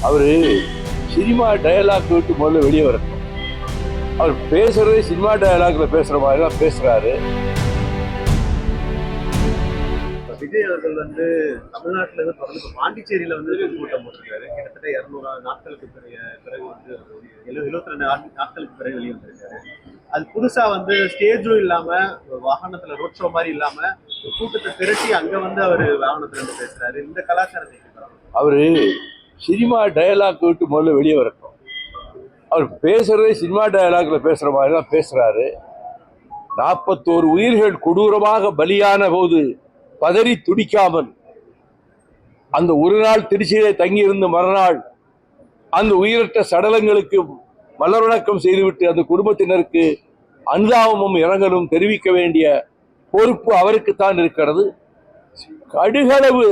அவரு cinema dialogue விட்டு முதல்ல வெளியே வரணும். அவர் பேசுறதே சினிமா டயலாக்ல பேசுற மாதிரி தான் பேசுறாரு. விஜய் அவர்கள் தமிழ்நாட்டில இருந்து தொடர்ந்து பாண்டிச்சேரியில கூட்டம் போட்டிருக்காரு. கிட்டத்தட்ட 200 நாட்களுக்கு பிறகு 72 நாட்களுக்கு பிறகு வெளியே வந்திருக்காரு. அது புதுசா ஸ்டேஜும் இல்லாம வாகனத்துல ரோட் ஷோ மாதிரி இல்லாம கூட்டத்தை திரட்டி அங்க அவர் வாகனத்துல பேசுறாரு. இந்த கலாச்சாரத்தை அவரு சினிமா டயலாக் விட்டு முதல்ல வெளியே வரட்டும். அவர் பேசுறதே சினிமா டயலாக்ல பேசுற மாதிரி தான் பேசுறாரு. 41 உயிர்கள் கொடூரமாக பலியான போது பதறி துடிக்காமல் அந்த ஒரு நாள் திருச்சியிலே தங்கியிருந்த மறுநாள் அந்த உயிரற்ற சடலங்களுக்கு மலர்வணக்கம் செய்துவிட்டு அந்த குடும்பத்தினருக்கு அனுதாபமும் இரங்கலும் தெரிவிக்க வேண்டிய பொறுப்பு அவருக்குத்தான் இருக்கிறது. கடுகளவு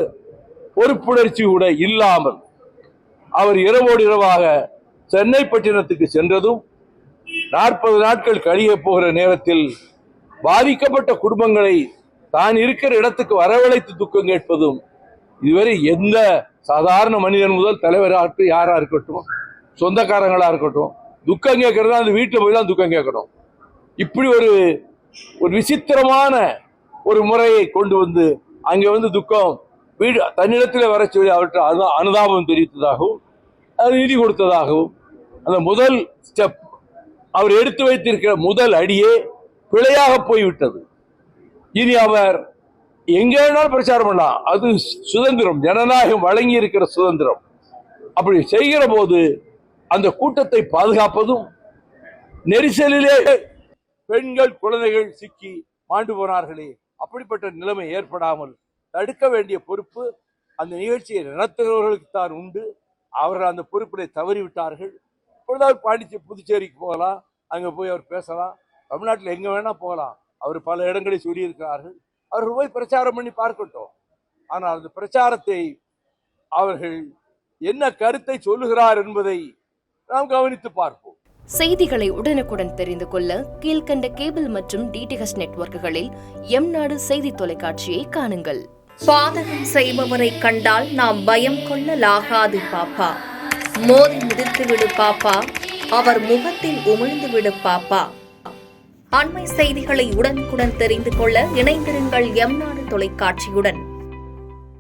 பொறுப்புணர்ச்சி கூட இல்லாமல் அவர் இரவோடு இரவாக சென்னை பட்டினத்துக்கு சென்றதும் 40 நாட்கள் கழிய போகிற நேரத்தில் பாதிக்கப்பட்ட குடும்பங்களை தான் இருக்கிற இடத்துக்கு வரவழைத்து துக்கம் கேட்பதும் இதுவரை எந்த சாதாரண மனிதன் முதல் தலைவராக யாரா இருக்கட்டும், சொந்தக்காரங்களா இருக்கட்டும், துக்கம் கேட்கறதா அந்த வீட்டில் போய் தான் துக்கம் கேட்கணும். இப்படி ஒரு விசித்திரமான ஒரு முறையை கொண்டு அங்கே துக்கம் வீடு தன்னிடத்தில் வர சொல்லி அவற்றை அனுதாபம் தெரிவித்ததாகவும் அது நிதி கொடுத்ததாகவும் அந்த முதல் ஸ்டெப் அவர் எடுத்து வைத்திருக்கிற முதல் அடியே பிழையாக போய்விட்டது. இனி அவர் எங்கே வேணாலும் பிரச்சாரம் பண்ணலாம். அது சுதந்திரம், ஜனநாயகம் வழங்கி இருக்கிற சுதந்திரம். அப்படி செய்கிற போது அந்த கூட்டத்தை பாதுகாப்பதும் நெரிசலிலே பெண்கள் குழந்தைகள் சிக்கி மாண்டு போனார்களே, அப்படிப்பட்ட நிலைமை ஏற்படாமல் தடுக்க வேண்டிய பொறுப்பு அந்த நிகழ்ச்சியை நடத்துகிறவர்களுக்கு தான் உண்டு. அவர்கள் அந்த பொறுப்பினை தவறிவிட்டார்கள். இப்பொழுதாவது புதுச்சேரிக்கு போகலாம், அங்கே போய் அவர் பேசலாம். தமிழ்நாட்டில் எங்கே வேணா போகலாம். அவர் பல இடங்களை சொல்லியிருக்கிறார்கள். அவர்கள் போய் பிரச்சாரம் பண்ணி பார்க்கட்டும். ஆனால் அந்த பிரச்சாரத்தை அவர்கள் என்ன கருத்தை சொல்லுகிறார் என்பதை நாம் கவனித்து பார்ப்போம். செய்திகளை உடனுக்குடன் தெரிந்து கொள்ள கீழ்கண்ட கேபிள் மற்றும் டிடிஎச் நெட்வொர்க்குகளில் எம்நாடு செய்தி தொலைக்காட்சியை காணுங்கள். பாதகம் செய்பவரை கண்டால் நாம் பயம் கொள்ளலாகாது பாப்பா. மோதி மிதித்து விடு பாப்பா, அவர் முகத்தில் உமிழ்ந்து விடு பாப்பா. அண்மை செய்திகளை உடனுக்குடன் தெரிந்து கொள்ள இணைந்திருங்கள் எம்நாடு தொலைக்காட்சியுடன்.